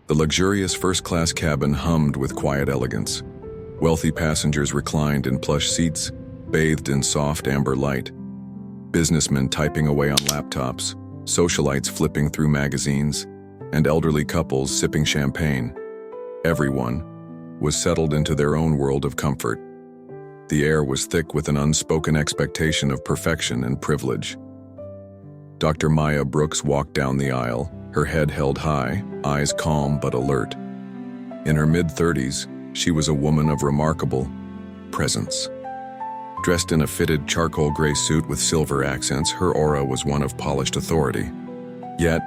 The luxurious first-class cabin hummed with quiet elegance. Wealthy passengers reclined in plush seats, bathed in soft amber light. Businessmen typing away on laptops, socialites flipping through magazines, and elderly couples sipping champagne. Everyone was settled into their own world of comfort. The air was thick with an unspoken expectation of perfection and privilege. Dr. Maya Brooks walked down the aisle, her head held high, eyes calm but alert. In her mid-30s, she was a woman of remarkable presence. Dressed in a fitted charcoal gray suit with silver accents, her aura was one of polished authority. Yet,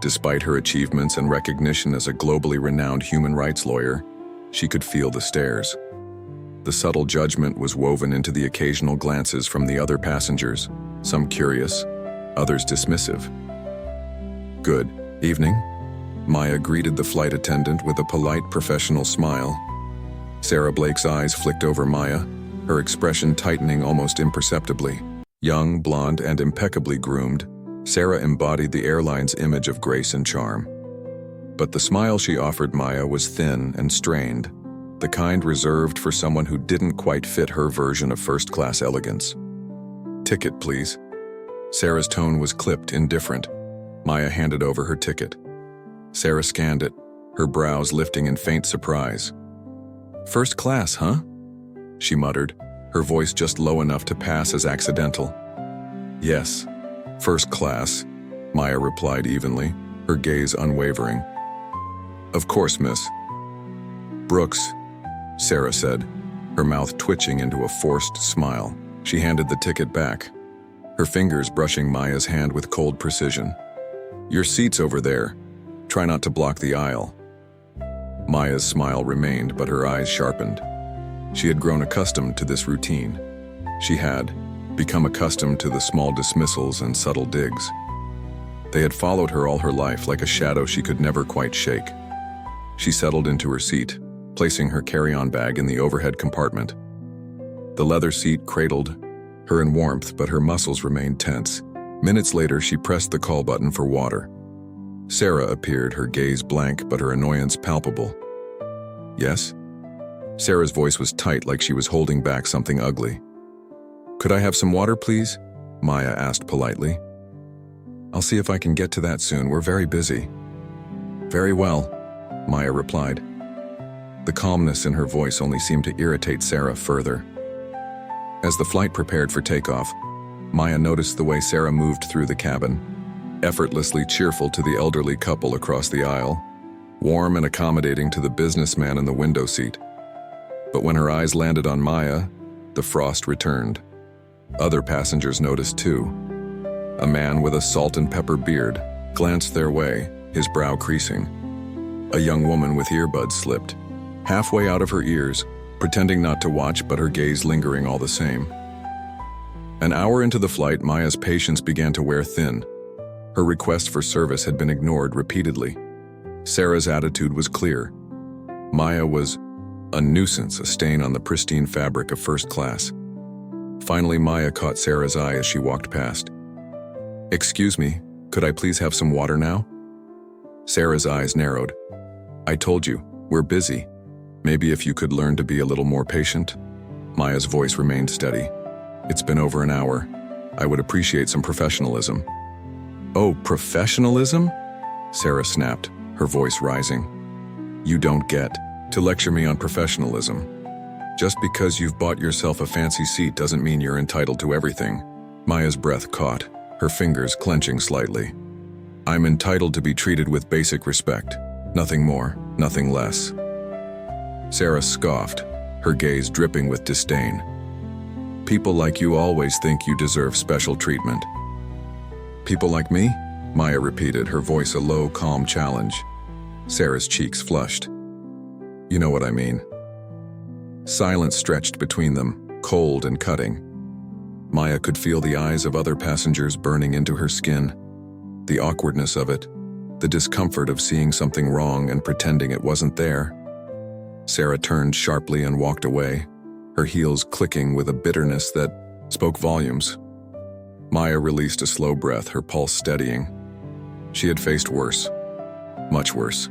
despite her achievements and recognition as a globally renowned human rights lawyer, she could feel the stares. The subtle judgment was woven into the occasional glances from the other passengers, some curious, others dismissive. "Good evening," Maya greeted the flight attendant with a polite, professional smile. Sarah Blake's eyes flicked over Maya, her expression tightening almost imperceptibly. Young, blonde, and impeccably groomed, Sarah embodied the airline's image of grace and charm. But the smile she offered Maya was thin and strained, the kind reserved for someone who didn't quite fit her version of first-class elegance. "Ticket, please." Sarah's tone was clipped, indifferent. Maya handed over her ticket. Sarah scanned it, her brows lifting in faint surprise. "First class, huh?" she muttered, her voice just low enough to pass as accidental. "Yes, first class," Maya replied evenly, her gaze unwavering. "Of course, miss." "Brooks," Sarah said, her mouth twitching into a forced smile. She handed the ticket back, her fingers brushing Maya's hand with cold precision. "Your seat's over there. Try not to block the aisle." Maya's smile remained, but her eyes sharpened. She had grown accustomed to this routine. She had become accustomed to the small dismissals and subtle digs. They had followed her all her life like a shadow she could never quite shake. She settled into her seat, placing her carry-on bag in the overhead compartment. The leather seat cradled her in warmth, but her muscles remained tense. Minutes later, she pressed the call button for water. Sarah appeared, her gaze blank but her annoyance palpable. "Yes?" Sarah's voice was tight, like she was holding back something ugly. "Could I have some water, please?" Maya asked politely. "I'll see if I can get to that soon. We're very busy." "Very well," Maya replied. The calmness in her voice only seemed to irritate Sarah further. As the flight prepared for takeoff, Maya noticed the way Sarah moved through the cabin, effortlessly cheerful to the elderly couple across the aisle, warm and accommodating to the businessman in the window seat. But when her eyes landed on Maya, the frost returned. Other passengers noticed too. A man with a salt and pepper beard glanced their way, his brow creasing. A young woman with earbuds slipped, halfway out of her ears, pretending not to watch but her gaze lingering all the same. An hour into the flight, Maya's patience began to wear thin. Her request for service had been ignored repeatedly. Sarah's attitude was clear. Maya was a nuisance, a stain on the pristine fabric of first class. Finally, Maya caught Sarah's eye as she walked past. "Excuse me, could I please have some water now?" Sarah's eyes narrowed. "I told you, we're busy. Maybe if you could learn to be a little more patient." Maya's voice remained steady. "It's been over an hour. I would appreciate some professionalism." "Oh, professionalism?" Sarah snapped, her voice rising. "You don't get to lecture me on professionalism. Just because you've bought yourself a fancy seat doesn't mean you're entitled to everything." Maya's breath caught, her fingers clenching slightly. "I'm entitled to be treated with basic respect. Nothing more, nothing less." Sarah scoffed, her gaze dripping with disdain. "People like you always think you deserve special treatment." "People like me?" Maya repeated, her voice a low, calm challenge. Sarah's cheeks flushed. "You know what I mean." Silence stretched between them, cold and cutting. Maya could feel the eyes of other passengers burning into her skin. The awkwardness of it, the discomfort of seeing something wrong and pretending it wasn't there. Sarah turned sharply and walked away, her heels clicking with a bitterness that spoke volumes. Maya released a slow breath, her pulse steadying. She had faced worse, much worse.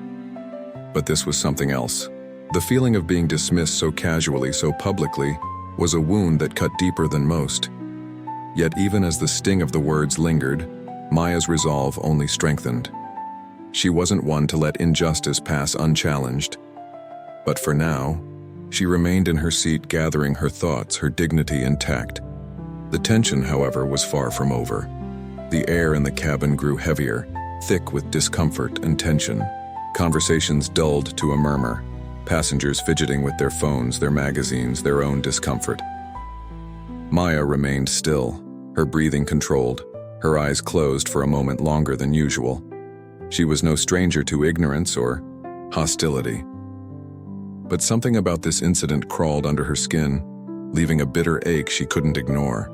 But this was something else. The feeling of being dismissed so casually, so publicly, was a wound that cut deeper than most. Yet even as the sting of the words lingered, Maya's resolve only strengthened. She wasn't one to let injustice pass unchallenged. But for now, she remained in her seat, gathering her thoughts, her dignity intact. The tension, however, was far from over. The air in the cabin grew heavier, thick with discomfort and tension. Conversations dulled to a murmur, passengers fidgeting with their phones, their magazines, their own discomfort. Maya remained still, her breathing controlled, her eyes closed for a moment longer than usual. She was no stranger to ignorance or hostility. But something about this incident crawled under her skin, leaving a bitter ache she couldn't ignore.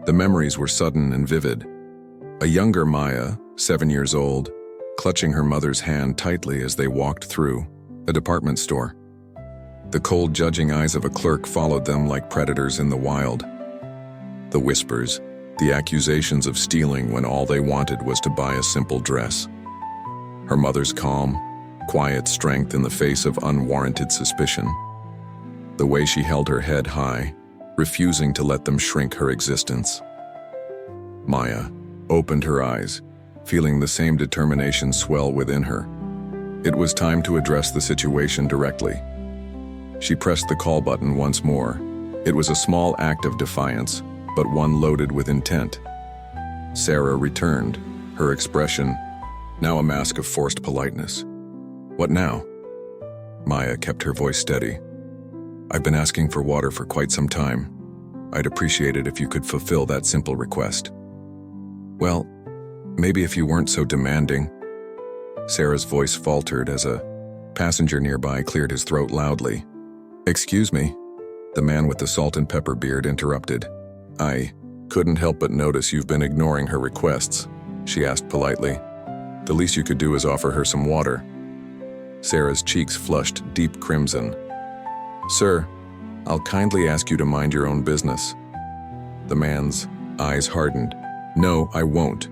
The memories were sudden and vivid. A younger Maya, 7 years old, clutching her mother's hand tightly as they walked through a department store. The cold, judging eyes of a clerk followed them like predators in the wild. The whispers, the accusations of stealing when all they wanted was to buy a simple dress. Her mother's calm, quiet strength in the face of unwarranted suspicion. The way she held her head high, refusing to let them shrink her existence. Maya opened her eyes, feeling the same determination swell within her. It was time to address the situation directly. She pressed the call button once more. It was a small act of defiance, but one loaded with intent. Sarah returned, her expression now a mask of forced politeness. "What now?" Maya kept her voice steady. "I've been asking for water for quite some time. I'd appreciate it if you could fulfill that simple request." "Well, maybe if you weren't so demanding." Sarah's voice faltered as a passenger nearby cleared his throat loudly. "Excuse me," the man with the salt and pepper beard interrupted. "I couldn't help but notice you've been ignoring her requests," she asked politely. "The least you could do is offer her some water." Sarah's cheeks flushed deep crimson. "Sir, I'll kindly ask you to mind your own business." The man's eyes hardened. "No, I won't.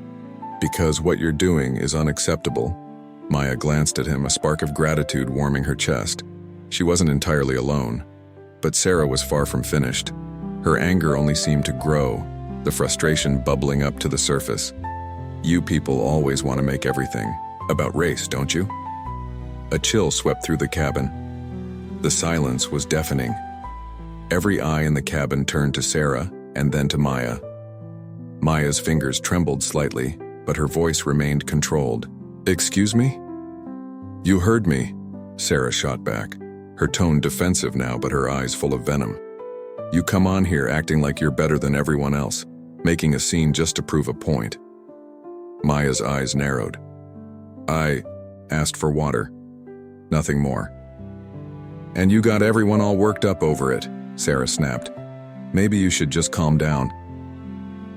Because what you're doing is unacceptable." Maya glanced at him, a spark of gratitude warming her chest. She wasn't entirely alone. But Sarah was far from finished. Her anger only seemed to grow, the frustration bubbling up to the surface. "You people always want to make everything about race, don't you?" A chill swept through the cabin. The silence was deafening. Every eye in the cabin turned to Sarah and then to Maya. Maya's fingers trembled slightly, but her voice remained controlled. "Excuse me?" "You heard me," Sarah shot back, her tone defensive now but her eyes full of venom. "You come on here acting like you're better than everyone else, making a scene just to prove a point." Maya's eyes narrowed. "I asked for water. Nothing more." "And you got everyone all worked up over it," Sarah snapped. "Maybe you should just calm down."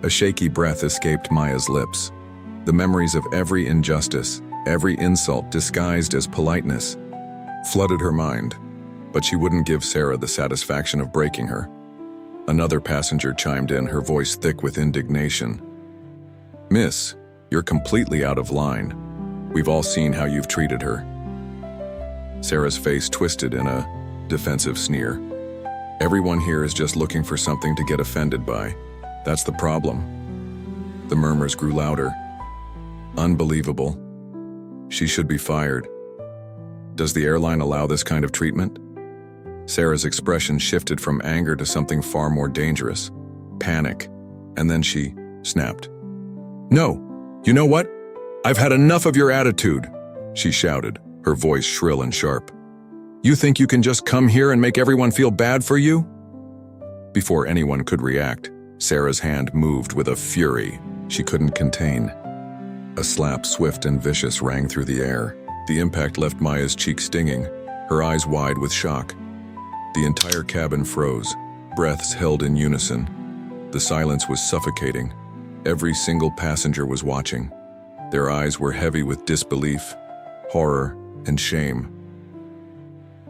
A shaky breath escaped Maya's lips. The memories of every injustice, every insult disguised as politeness, flooded her mind, but she wouldn't give Sarah the satisfaction of breaking her. Another passenger chimed in, her voice thick with indignation. "Miss, you're completely out of line. We've all seen how you've treated her." Sarah's face twisted in a defensive sneer. "Everyone here is just looking for something to get offended by. That's the problem." The murmurs grew louder. "Unbelievable. She should be fired. Does the airline allow this kind of treatment?" Sarah's expression shifted from anger to something far more dangerous, panic, and then she snapped. "No, you know what? I've had enough of your attitude," she shouted, her voice shrill and sharp. "You think you can just come here and make everyone feel bad for you?" Before anyone could react, Sarah's hand moved with a fury she couldn't contain. A slap, swift and vicious, rang through the air. The impact left Maya's cheek stinging, her eyes wide with shock. The entire cabin froze, breaths held in unison. The silence was suffocating. Every single passenger was watching. Their eyes were heavy with disbelief, horror, and shame.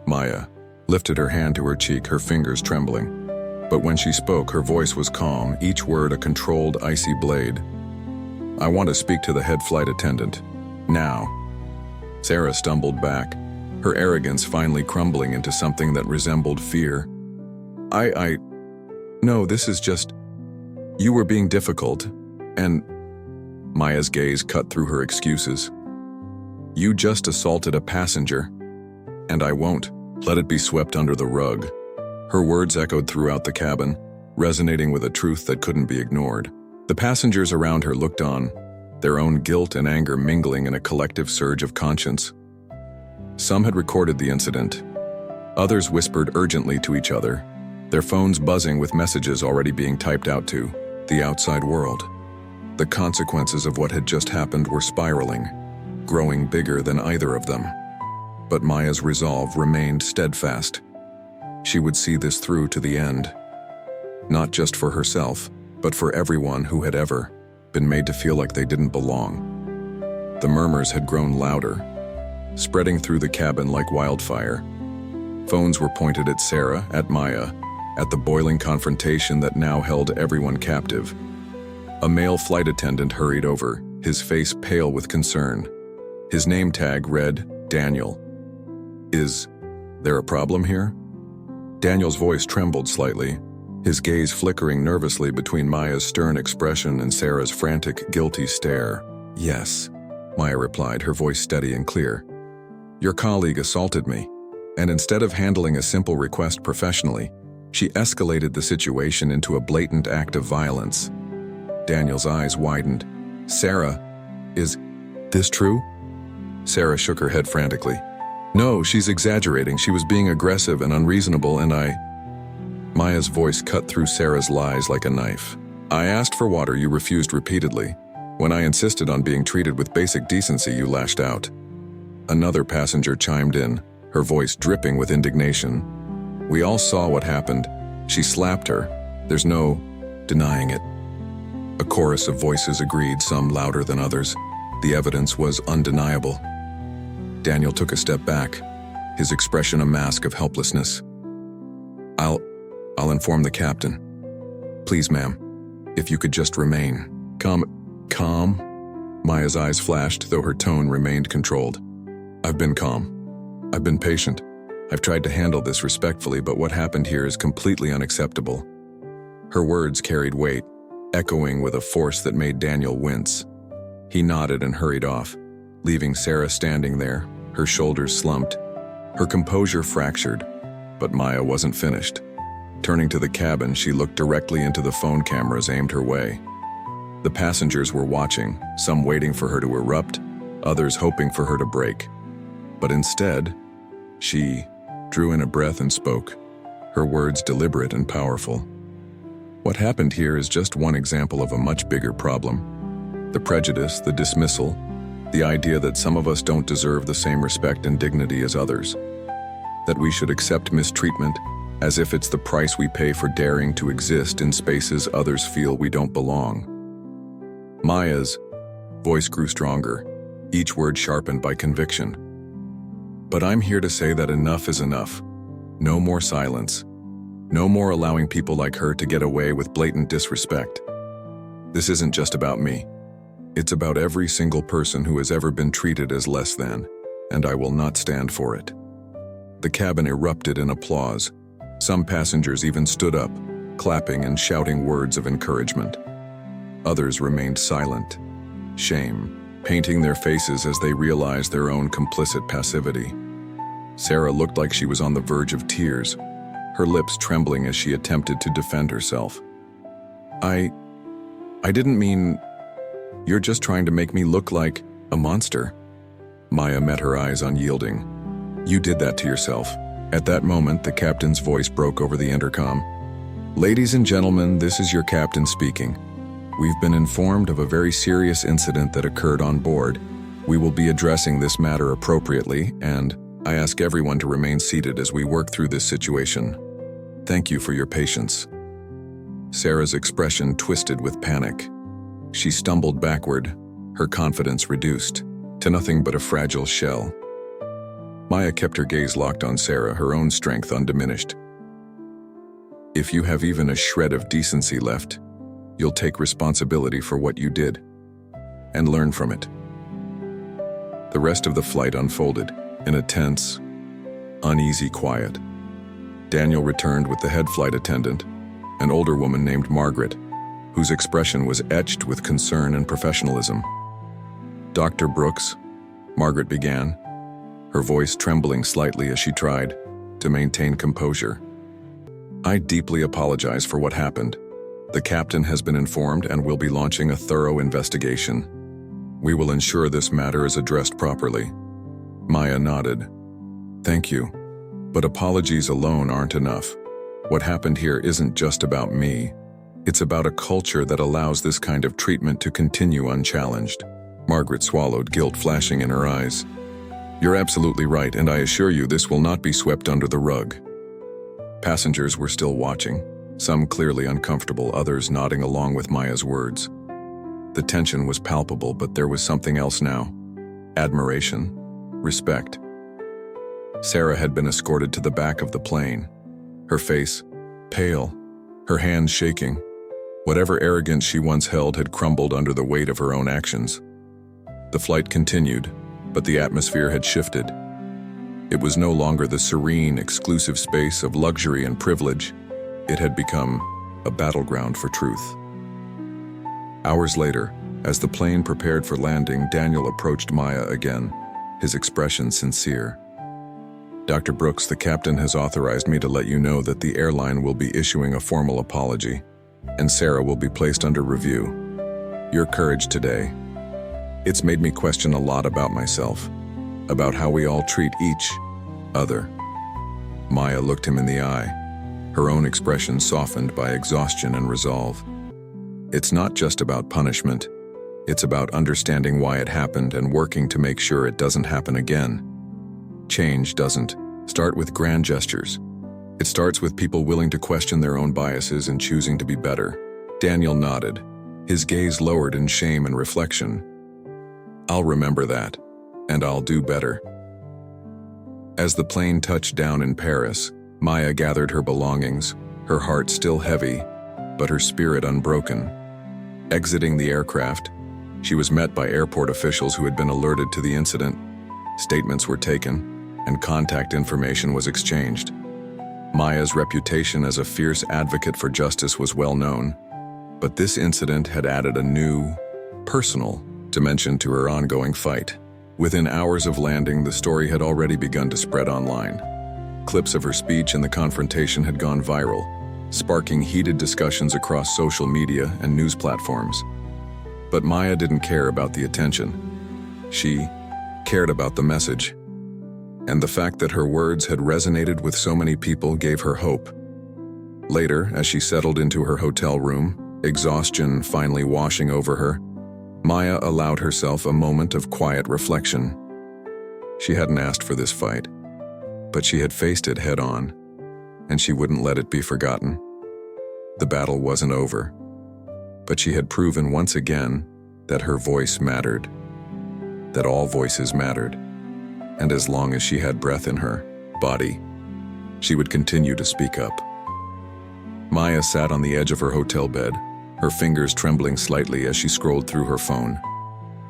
Maya lifted her hand to her cheek, her fingers trembling. But when she spoke, her voice was calm, each word a controlled, icy blade. "I want to speak to the head flight attendant. Now." Sarah stumbled back, her arrogance finally crumbling into something that resembled fear. No, this is just, you were being difficult, and Maya's gaze cut through her excuses. You just assaulted a passenger, and I won't let it be swept under the rug. Her words echoed throughout the cabin, resonating with a truth that couldn't be ignored. The passengers around her looked on, their own guilt and anger mingling in a collective surge of conscience. Some had recorded the incident. Others whispered urgently to each other, their phones buzzing with messages already being typed out to the outside world. The consequences of what had just happened were spiraling, growing bigger than either of them. But Maya's resolve remained steadfast. She would see this through to the end. Not just for herself, but for everyone who had ever been made to feel like they didn't belong. The murmurs had grown louder, spreading through the cabin like wildfire. Phones were pointed at Sarah, at Maya, at the boiling confrontation that now held everyone captive. A male flight attendant hurried over, his face pale with concern. His name tag read, Daniel. Is there a problem here? Daniel's voice trembled slightly, his gaze flickering nervously between Maya's stern expression and Sarah's frantic, guilty stare. Yes, Maya replied, her voice steady and clear. Your colleague assaulted me, and instead of handling a simple request professionally, she escalated the situation into a blatant act of violence. Daniel's eyes widened. Sarah, is this true? Sarah shook her head frantically. No, she's exaggerating. She was being aggressive and unreasonable, and Maya's voice cut through Sarah's lies like a knife. I asked for water, you refused repeatedly. When I insisted on being treated with basic decency, you lashed out. Another passenger chimed in, her voice dripping with indignation. We all saw what happened. She slapped her. There's no denying it. A chorus of voices agreed, some louder than others. The evidence was undeniable. Daniel took a step back, his expression a mask of helplessness. I'll inform the captain. Please, ma'am, if you could just remain calm? Maya's eyes flashed, though her tone remained controlled. I've been calm. I've been patient. I've tried to handle this respectfully, but what happened here is completely unacceptable. Her words carried weight, echoing with a force that made Daniel wince. He nodded and hurried off, leaving Sarah standing there, her shoulders slumped, her composure fractured. But Maya wasn't finished. Turning to the cabin, she looked directly into the phone cameras aimed her way. The passengers were watching, some waiting for her to erupt, others hoping for her to break. But instead, she drew in a breath and spoke, her words deliberate and powerful. What happened here is just one example of a much bigger problem. The prejudice, the dismissal, the idea that some of us don't deserve the same respect and dignity as others. That we should accept mistreatment as if it's the price we pay for daring to exist in spaces others feel we don't belong. Maya's voice grew stronger, each word sharpened by conviction. But I'm here to say that enough is enough. No more silence. No more allowing people like her to get away with blatant disrespect. This isn't just about me. It's about every single person who has ever been treated as less than, and I will not stand for it. The cabin erupted in applause. Some passengers even stood up, clapping and shouting words of encouragement. Others remained silent, shame painting their faces as they realized their own complicit passivity. Sarah looked like she was on the verge of tears, her lips trembling as she attempted to defend herself. I didn't mean, you're just trying to make me look like a monster. Maya met her eyes unyielding. You did that to yourself. At that moment, the captain's voice broke over the intercom. Ladies and gentlemen, this is your captain speaking. We've been informed of a very serious incident that occurred on board. We will be addressing this matter appropriately, and I ask everyone to remain seated as we work through this situation. Thank you for your patience. Sarah's expression twisted with panic. She stumbled backward, her confidence reduced to nothing but a fragile shell. Maya kept her gaze locked on Sarah, her own strength undiminished. If you have even a shred of decency left, you'll take responsibility for what you did and learn from it. The rest of the flight unfolded in a tense, uneasy quiet. Daniel returned with the head flight attendant, an older woman named Margaret, whose expression was etched with concern and professionalism. "Dr. Brooks," Margaret began, her voice trembling slightly as she tried to maintain composure. "I deeply apologize for what happened. The captain has been informed and will be launching a thorough investigation. We will ensure this matter is addressed properly." Maya nodded. "Thank you. But apologies alone aren't enough. What happened here isn't just about me. It's about a culture that allows this kind of treatment to continue unchallenged." Margaret swallowed, guilt flashing in her eyes. "You're absolutely right, and I assure you this will not be swept under the rug." Passengers were still watching, some clearly uncomfortable, others nodding along with Maya's words. The tension was palpable, but there was something else now. Admiration, respect. Sarah had been escorted to the back of the plane, her face pale, her hands shaking. Whatever arrogance she once held had crumbled under the weight of her own actions. The flight continued, but the atmosphere had shifted. It was no longer the serene, exclusive space of luxury and privilege. It had become a battleground for truth. Hours later, as the plane prepared for landing, Daniel approached Maya again, his expression sincere. "Dr. Brooks, the captain has authorized me to let you know that the airline will be issuing a formal apology, and Sarah will be placed under review. Your courage today, it's made me question a lot about myself, about how we all treat each other." Maya looked him in the eye, her own expression softened by exhaustion and resolve. "It's not just about punishment. It's about understanding why it happened and working to make sure it doesn't happen again. Change doesn't start with grand gestures. It starts with people willing to question their own biases and choosing to be better." Daniel nodded, his gaze lowered in shame and reflection. "I'll remember that, and I'll do better." As the plane touched down in Paris, Maya gathered her belongings, her heart still heavy, but her spirit unbroken. Exiting the aircraft, she was met by airport officials who had been alerted to the incident. Statements were taken, and contact information was exchanged. Maya's reputation as a fierce advocate for justice was well known, but this incident had added a new, personal dimension to her ongoing fight. Within hours of landing, the story had already begun to spread online. Clips of her speech in the confrontation had gone viral, sparking heated discussions across social media and news platforms. But Maya didn't care about the attention. She cared about the message. And the fact that her words had resonated with so many people gave her hope. Later, as she settled into her hotel room, exhaustion finally washing over her, Maya allowed herself a moment of quiet reflection. She hadn't asked for this fight, but she had faced it head-on, and she wouldn't let it be forgotten. The battle wasn't over, but she had proven once again that her voice mattered, that all voices mattered, and as long as she had breath in her body, she would continue to speak up. Maya sat on the edge of her hotel bed, her fingers trembling slightly as she scrolled through her phone.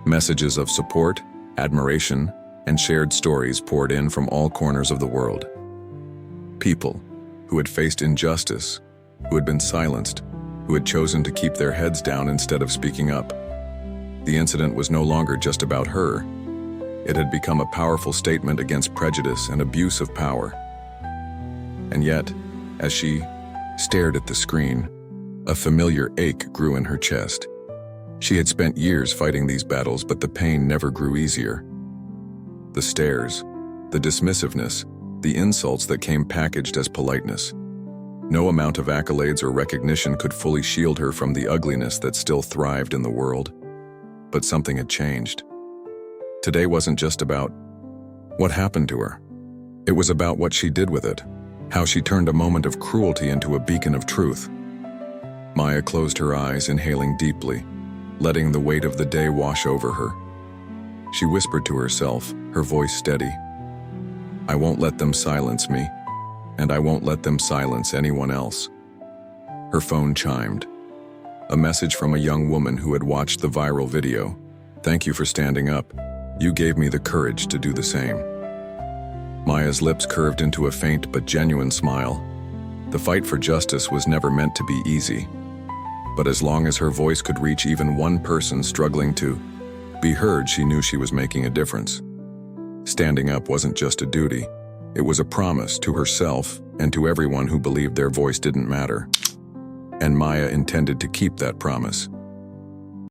Messages of support, admiration, and shared stories poured in from all corners of the world. People who had faced injustice, who had been silenced, who had chosen to keep their heads down instead of speaking up. The incident was no longer just about her. It had become a powerful statement against prejudice and abuse of power. And yet, as she stared at the screen, a familiar ache grew in her chest. She had spent years fighting these battles, but the pain never grew easier. The stares, the dismissiveness, the insults that came packaged as politeness. No amount of accolades or recognition could fully shield her from the ugliness that still thrived in the world. But something had changed. Today wasn't just about what happened to her. It was about what she did with it, how she turned a moment of cruelty into a beacon of truth. Maya closed her eyes, inhaling deeply, letting the weight of the day wash over her. She whispered to herself, her voice steady. "I won't let them silence me, and I won't let them silence anyone else." Her phone chimed. A message from a young woman who had watched the viral video. "Thank you for standing up. You gave me the courage to do the same." Maya's lips curved into a faint but genuine smile. The fight for justice was never meant to be easy. But as long as her voice could reach even one person struggling to be heard, she knew she was making a difference. Standing up wasn't just a duty. It was a promise to herself and to everyone who believed their voice didn't matter. And Maya intended to keep that promise.